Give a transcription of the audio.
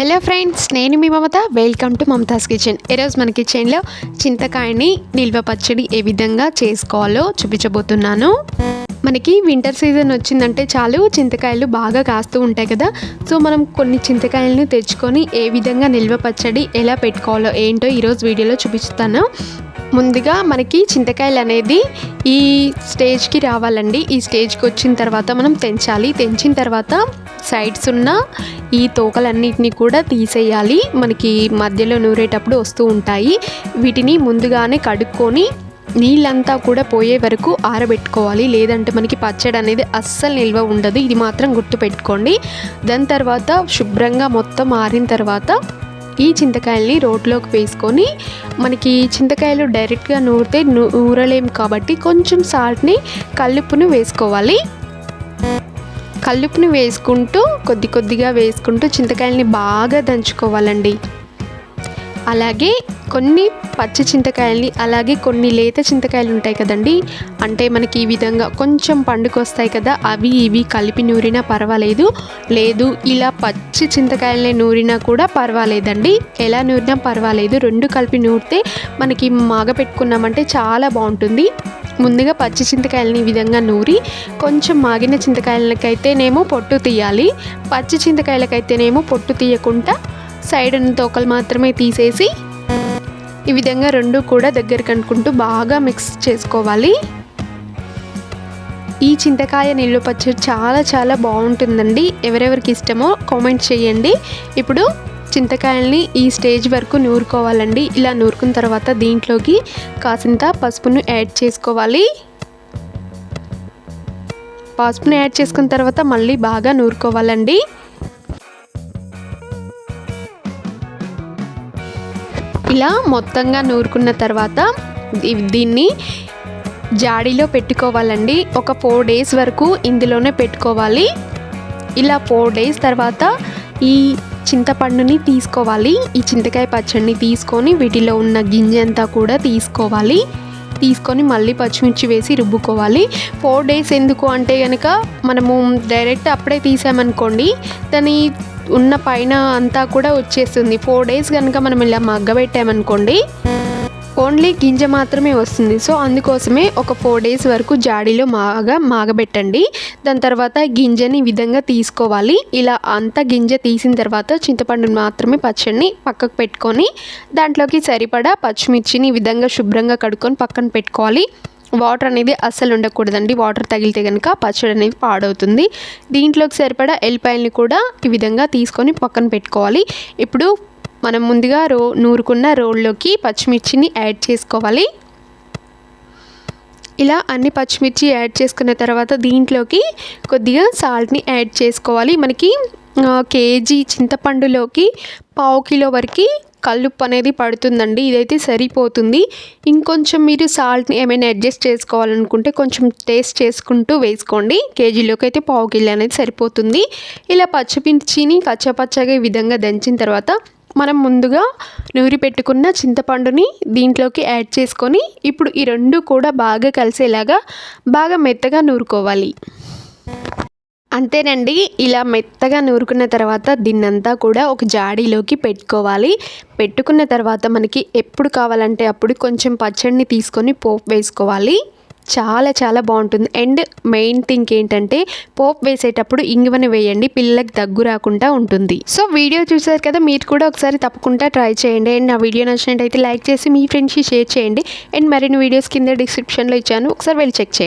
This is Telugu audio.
హలో ఫ్రెండ్స్, నేను మీ Mamata. Welcome to Mamata's kitchen. ఈరోజు మన కిచెన్లో చింతకాయని నిల్వ పచ్చడి ఏ విధంగా చేసుకోవాలో చూపించబోతున్నాను. మనకి వింటర్ సీజన్ వచ్చిందంటే చాలు చింతకాయలు బాగా కాస్తూ ఉంటాయి కదా. సో మనం కొన్ని చింతకాయలను తెచ్చుకొని ఏ విధంగా నిల్వ పచ్చడి ఎలా పెట్టుకోవాలో ఏంటో ఈరోజు వీడియోలో చూపిస్తాను. ముందుగా మనకి చింతకాయలు అనేది ఈ స్టేజ్కి రావాలండి. ఈ స్టేజ్కి వచ్చిన తర్వాత మనం తెంచిన తర్వాత సైడ్స్ ఉన్న ఈ తోకలన్నిటిని కూడా తీసేయాలి. మనకి మధ్యలో నూరేటప్పుడు వస్తూ ఉంటాయి. వీటిని ముందుగానే కడుక్కొని నీళ్ళంతా కూడా పోయే వరకు ఆరబెట్టుకోవాలి. లేదంటే మనకి పచ్చడి అనేది అస్సలు నిల్వ ఉండదు. ఇది మాత్రం గుర్తుపెట్టుకోండి. దాని తర్వాత శుభ్రంగా మొత్తం ఆరిన తర్వాత ఈ చింతకాయల్ని రోట్లోకి వేసుకొని, మనకి చింతకాయలు డైరెక్ట్గా నూరితే నూరలేం కాబట్టి కొంచెం సాల్ట్ని కల్లుప్పును వేసుకోవాలి. కల్లుప్పుని వేసుకుంటూ కొద్దిగా వేసుకుంటూ చింతకాయల్ని బాగా దంచుకోవాలండి. అలాగే కొన్ని పచ్చి చింతకాయల్ని, అలాగే కొన్ని లేత చింతకాయలు ఉంటాయి కదండి, అంటే మనకి ఈ విధంగా కొంచెం పండుకొస్తాయి కదా, అవి ఇవి కలిపి నూరినా పర్వాలేదు. లేదు ఇలా పచ్చి చింతకాయల్ని నూరినా కూడా పర్వాలేదండి. ఎలా నూరినా పర్వాలేదు. రెండు కలిపి నూరితే మనకి మాగపెట్టుకున్నామంటే చాలా బాగుంటుంది. ముందుగా పచ్చి చింతకాయలని ఈ విధంగా నూరి, కొంచెం మాగిన చింతకాయలకైతేనేమో పొట్టు తీయాలి. పచ్చి చింతకాయలకైతేనేమో పొట్టు తీయకుండా సైడ్ ఉన్న తోకలు మాత్రమే తీసేసి ఈ విధంగా రెండు కూడా దగ్గరికి అనుకుంటూ బాగా మిక్స్ చేసుకోవాలి. ఈ చింతకాయ నిల్వ పచ్చడి చాలా బాగుంటుందండి. ఎవరెవరికి ఇష్టమో కామెంట్ చేయండి. ఇప్పుడు చింతకాయల్ని ఈ స్టేజ్ వరకు నూరుకోవాలండి. ఇలా నూరుకున్న తర్వాత దీంట్లోకి కాసింత పసుపును యాడ్ చేసుకోవాలి. పసుపును యాడ్ చేసుకున్న తర్వాత మళ్ళీ బాగా నూరుకోవాలండి. ఇలా మొత్తంగా నూరుకున్న తర్వాత దీన్ని జాడీలో పెట్టుకోవాలండి. ఒక 4 days వరకు ఇందులోనే పెట్టుకోవాలి. ఇలా 4 days తర్వాత ఈ చింతపండుని తీసుకోవాలి. ఈ చింతకాయ పచ్చడిని తీసుకొని వీటిలో ఉన్న గింజ అంతా కూడా తీసుకొని మళ్ళీ పచ్చిమిర్చి వేసి రుబ్బుకోవాలి. 4 days ఎందుకు అంటే కనుక మనము డైరెక్ట్ అప్పుడే తీసామనుకోండి, దాని ఉన్న పైన అంతా కూడా వచ్చేస్తుంది. 4 days కనుక మనం ఇలా మగ్గబెట్టామనుకోండి, ఓన్లీ గింజ మాత్రమే వస్తుంది. సో అందుకోసమే ఒక 4 days వరకు జాడీలో మాగబెట్టండి. దాని తర్వాత గింజని ఈ విధంగా తీసుకోవాలి. ఇలా అంతా గింజ తీసిన తర్వాత చింతపండుని మాత్రమే పచ్చడిని పక్కకు పెట్టుకొని, దాంట్లోకి సరిపడా పచ్చిమిర్చిని ఈ విధంగా శుభ్రంగా కడుక్కొని పక్కన పెట్టుకోవాలి. వాటర్ అనేది అస్సలు ఉండకూడదండి. వాటర్ తగిలితే కనుక పచ్చడి అనేది పాడవుతుంది. దీంట్లోకి సరిపడా ఎల్లిపాయలని కూడా ఈ విధంగా తీసుకొని పక్కన పెట్టుకోవాలి. ఇప్పుడు మనం ముందుగా నూరుకున్న రోల్లోకి పచ్చిమిర్చిని యాడ్ చేసుకోవాలి. ఇలా అన్ని పచ్చిమిర్చి యాడ్ చేసుకున్న తర్వాత దీంట్లోకి కొద్దిగా సాల్ట్ని యాడ్ చేసుకోవాలి. మనకి కేజీ చింతపండులోకి 1/2 కిలో వరకు కల్లుప్పు అనేది పడుతుందండి. ఇదైతే సరిపోతుంది. ఇంకొంచెం మీరు సాల్ట్ని ఏమైనా అడ్జస్ట్ చేసుకోవాలనుకుంటే కొంచెం టేస్ట్ చేసుకుంటూ వేసుకోండి. కేజీలోకి అయితే 1/2 కిలో అనేది సరిపోతుంది. ఇలా పచ్చిమిర్చిని కచ్చపచ్చగా ఈ విధంగా దంచిన తర్వాత మనం ముందుగా నూరి పెట్టుకున్న చింతపండుని దీంట్లోకి యాడ్ చేసుకొని, ఇప్పుడు ఈ రెండు కూడా బాగా కలిసేలాగా బాగా మెత్తగా నూరుకోవాలి. అంతేనండి. ఇలా మెత్తగా నూరుకున్న తర్వాత దీన్నంతా కూడా ఒక జాడీలోకి పెట్టుకోవాలి. పెట్టుకున్న తర్వాత మనకి ఎప్పుడు కావాలంటే అప్పుడు కొంచెం పచ్చడిని తీసుకొని పోపు వేసుకోవాలి. చాలా బాగుంటుంది. అండ్ మెయిన్ థింగ్ ఏంటంటే పోపు వేసేటప్పుడు ఇంగువని వేయండి. పిల్లలకు దగ్గు రాకుండా ఉంటుంది. సో వీడియో చూసారు కదా, మీరు కూడా ఒకసారి తప్పకుండా ట్రై చేయండి. అండ్ నా వీడియో నచ్చినట్టయితే లైక్ చేసి మీ ఫ్రెండ్స్కి షేర్ చేయండి. అండ్ మరిన్ని వీడియోస్ కింద డిస్క్రిప్షన్లో ఇచ్చాను, ఒకసారి వెళ్ళి చెక్ చేయండి.